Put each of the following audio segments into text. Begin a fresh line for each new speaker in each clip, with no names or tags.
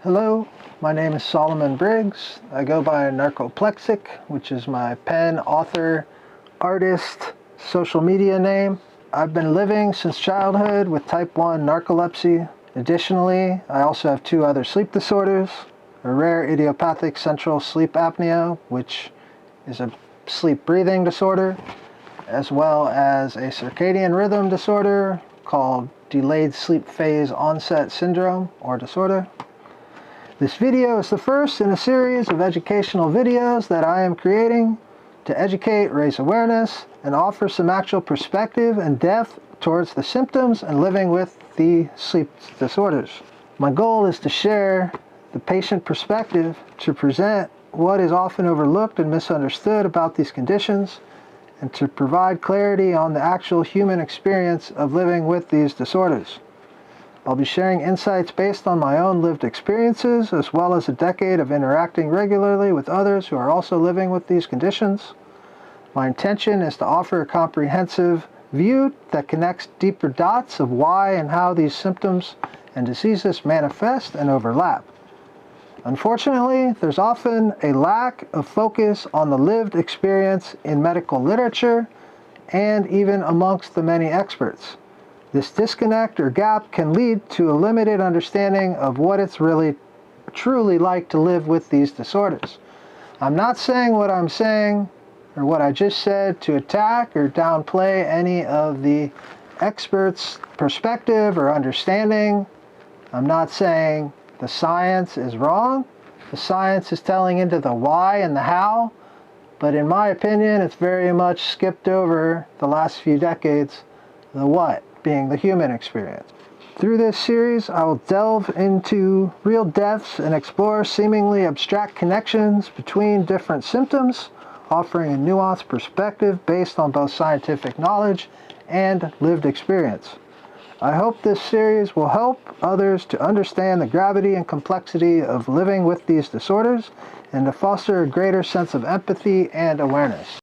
Hello, my name is Solomon Briggs. I go by Narcolepsy, which is my pen, author, artist, social media name. I've been living since childhood with type 1 narcolepsy. Additionally, I also have two other sleep disorders, a rare idiopathic central sleep apnea, which is a sleep breathing disorder, as well as a circadian rhythm disorder called delayed sleep phase onset syndrome or disorder. This video is the first in a series of educational videos that I am creating to educate, raise awareness, and offer some actual perspective and depth towards the symptoms and living with the sleep disorders. My goal is to share the patient perspective to present what is often overlooked and misunderstood about these conditions and to provide clarity on the actual human experience of living with these disorders. I'll be sharing insights based on my own lived experiences, as well as a decade of interacting regularly with others who are also living with these conditions. My intention is to offer a comprehensive view that connects deeper dots of why and how these symptoms and diseases manifest and overlap. Unfortunately, there's often a lack of focus on the lived experience in medical literature and even amongst the many experts. This disconnect or gap can lead to a limited understanding of what it's really truly like to live with these disorders. I'm not saying what I'm saying or what I just said to attack or downplay any of the experts' perspective or understanding. I'm not saying the science is wrong. The science is telling into the why and the how, but in my opinion, it's very much skipped over the last few decades, the what, being the human experience. Through this series, I will delve into real depths and explore seemingly abstract connections between different symptoms, offering a nuanced perspective based on both scientific knowledge and lived experience. I hope this series will help others to understand the gravity and complexity of living with these disorders and to foster a greater sense of empathy and awareness.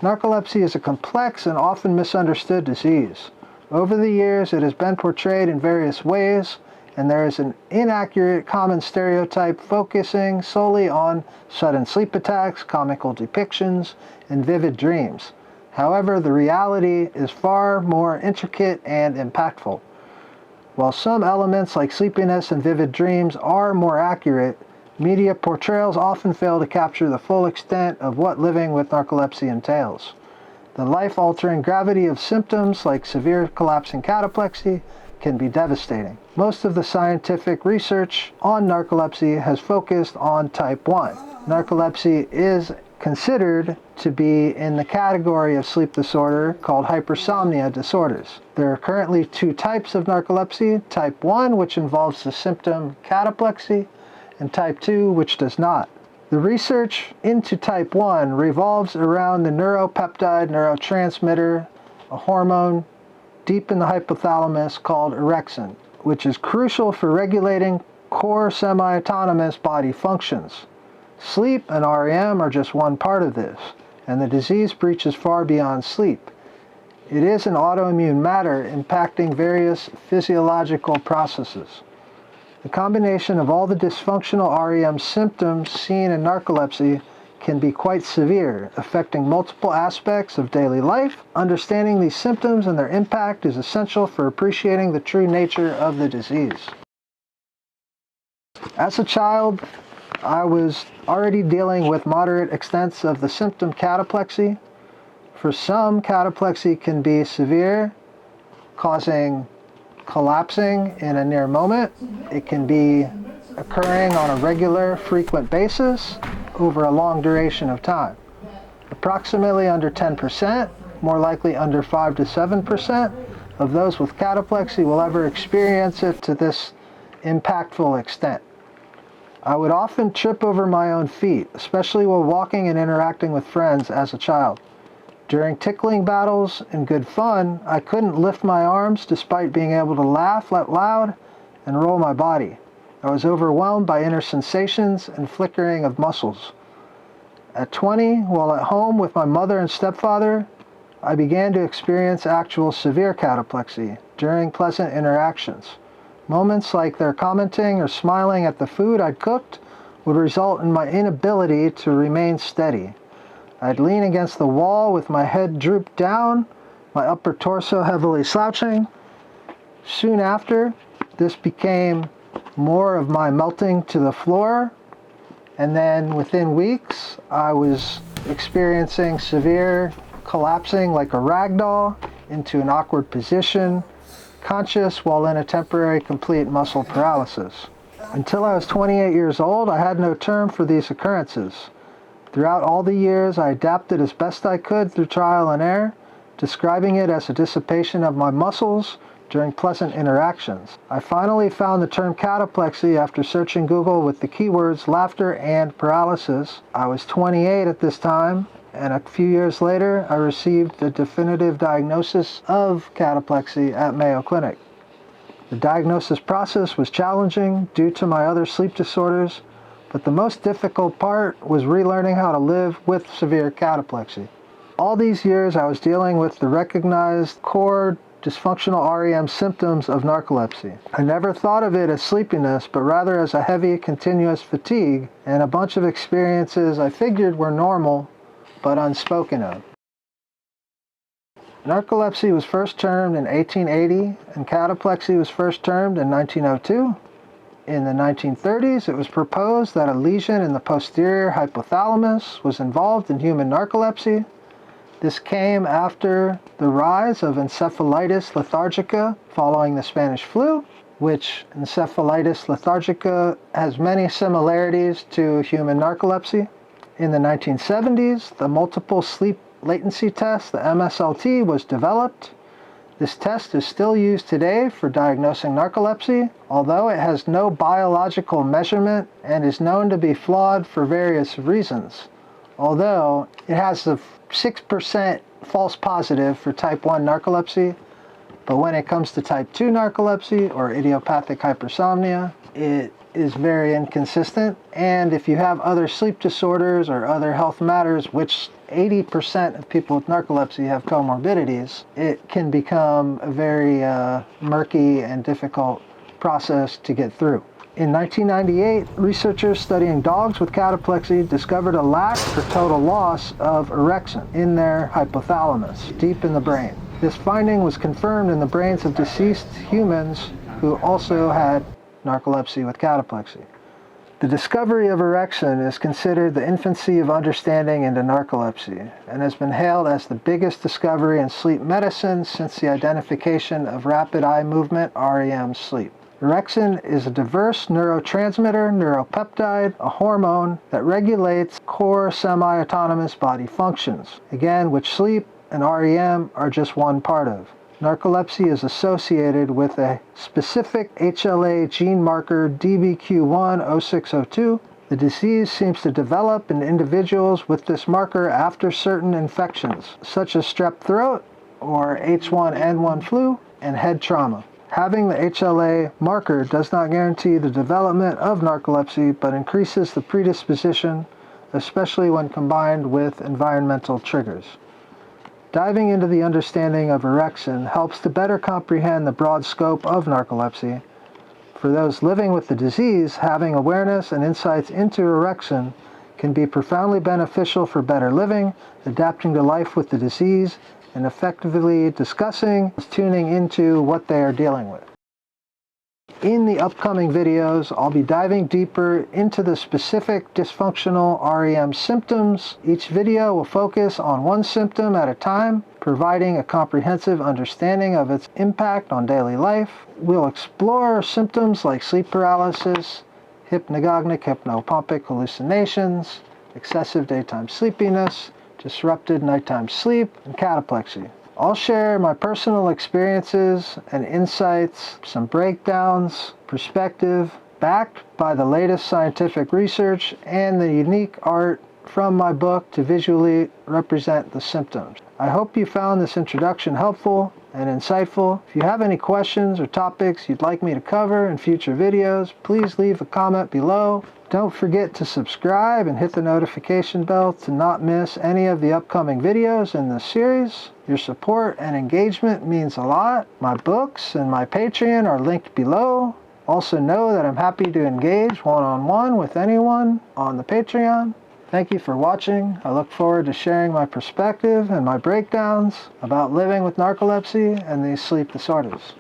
Narcolepsy is a complex and often misunderstood disease. Over the years, it has been portrayed in various ways, and there is an inaccurate common stereotype focusing solely on sudden sleep attacks, comical depictions, and vivid dreams. However, the reality is far more intricate and impactful. While some elements like sleepiness and vivid dreams are more accurate, media portrayals often fail to capture the full extent of what living with narcolepsy entails. The life-altering gravity of symptoms like severe collapsing cataplexy can be devastating. Most of the scientific research on narcolepsy has focused on type 1. Narcolepsy is considered to be in the category of sleep disorder called hypersomnia disorders. There are currently two types of narcolepsy, type 1, which involves the symptom cataplexy, and type 2, which does not. The research into type 1 revolves around the neuropeptide neurotransmitter, a hormone deep in the hypothalamus called orexin, which is crucial for regulating core semi-autonomous body functions. Sleep and REM are just one part of this, and the disease reaches far beyond sleep. It is an autoimmune matter impacting various physiological processes. The combination of all the dysfunctional REM symptoms seen in narcolepsy can be quite severe, affecting multiple aspects of daily life. Understanding these symptoms and their impact is essential for appreciating the true nature of the disease. As a child, I was already dealing with moderate extents of the symptom cataplexy. For some, cataplexy can be severe, causing collapsing in a near moment. It can be occurring on a regular, frequent basis over a long duration of time. Approximately under 10%, more likely under 5 to 7% of those with cataplexy will ever experience it to this impactful extent. I would often trip over my own feet, especially while walking and interacting with friends as a child. During tickling battles and good fun, I couldn't lift my arms despite being able to laugh out loud and roll my body. I was overwhelmed by inner sensations and flickering of muscles. At 20, while at home with my mother and stepfather, I began to experience actual severe cataplexy during pleasant interactions. Moments like they're commenting or smiling at the food I'd cooked would result in my inability to remain steady. I'd lean against the wall with my head drooped down, my upper torso heavily slouching. Soon after, this became more of my melting to the floor, and then within weeks, I was experiencing severe collapsing like a rag doll into an awkward position, conscious while in a temporary complete muscle paralysis. Until I was 28 years old, I had no term for these occurrences. Throughout all the years, I adapted as best I could through trial and error, describing it as a dissipation of my muscles during pleasant interactions. I finally found the term cataplexy after searching Google with the keywords laughter and paralysis. I was 28 at this time, and a few years later, I received the definitive diagnosis of cataplexy at Mayo Clinic. The diagnosis process was challenging due to my other sleep disorders, but the most difficult part was relearning how to live with severe cataplexy. All these years, I was dealing with the recognized core dysfunctional REM symptoms of narcolepsy. I never thought of it as sleepiness, but rather as a heavy, continuous fatigue and a bunch of experiences I figured were normal, but unspoken of. Narcolepsy was first termed in 1880, and cataplexy was first termed in 1902. In the 1930s, it was proposed that a lesion in the posterior hypothalamus was involved in human narcolepsy. This came after the rise of encephalitis lethargica following the Spanish flu, which encephalitis lethargica has many similarities to human narcolepsy. In the 1970s, the multiple sleep latency test, the MSLT, was developed. This test is still used today for diagnosing narcolepsy, although it has no biological measurement and is known to be flawed for various reasons. Although it has a 6% false positive for type 1 narcolepsy, but when it comes to type 2 narcolepsy or idiopathic hypersomnia, it is very inconsistent. And if you have other sleep disorders or other health matters, which 80% of people with narcolepsy have comorbidities, it can become a very murky and difficult process to get through. In 1998, researchers studying dogs with cataplexy discovered a lack or total loss of orexin in their hypothalamus, deep in the brain. This finding was confirmed in the brains of deceased humans who also had narcolepsy with cataplexy. The discovery of orexin is considered the infancy of understanding into narcolepsy and has been hailed as the biggest discovery in sleep medicine since the identification of rapid eye movement REM sleep. Orexin is a diverse neurotransmitter, neuropeptide, a hormone that regulates core semi-autonomous body functions, again, which sleep and REM are just one part of. Narcolepsy is associated with a specific HLA gene marker DBQ1-0602. The disease seems to develop in individuals with this marker after certain infections, such as strep throat or H1N1 flu and head trauma. Having the HLA marker does not guarantee the development of narcolepsy, but increases the predisposition, especially when combined with environmental triggers. Diving into the understanding of orexin helps to better comprehend the broad scope of narcolepsy. For those living with the disease, having awareness and insights into orexin can be profoundly beneficial for better living, adapting to life with the disease, and effectively discussing, tuning into what they are dealing with. In the upcoming videos, I'll be diving deeper into the specific dysfunctional REM symptoms. Each video will focus on one symptom at a time, providing a comprehensive understanding of its impact on daily life. We'll explore symptoms like sleep paralysis, hypnagogic, hypnopompic hallucinations, excessive daytime sleepiness, disrupted nighttime sleep, and cataplexy. I'll share my personal experiences and insights, some breakdowns, perspective, backed by the latest scientific research and the unique art from my book to visually represent the symptoms. I hope you found this introduction helpful and insightful. If you have any questions or topics you'd like me to cover in future videos, please leave a comment below. Don't forget to subscribe and hit the notification bell to not miss any of the upcoming videos in this series. Your support and engagement means a lot. My books and my Patreon are linked below. Also know that I'm happy to engage one-on-one with anyone on the Patreon. Thank you for watching. I look forward to sharing my perspective and my breakdowns about living with narcolepsy and these sleep disorders.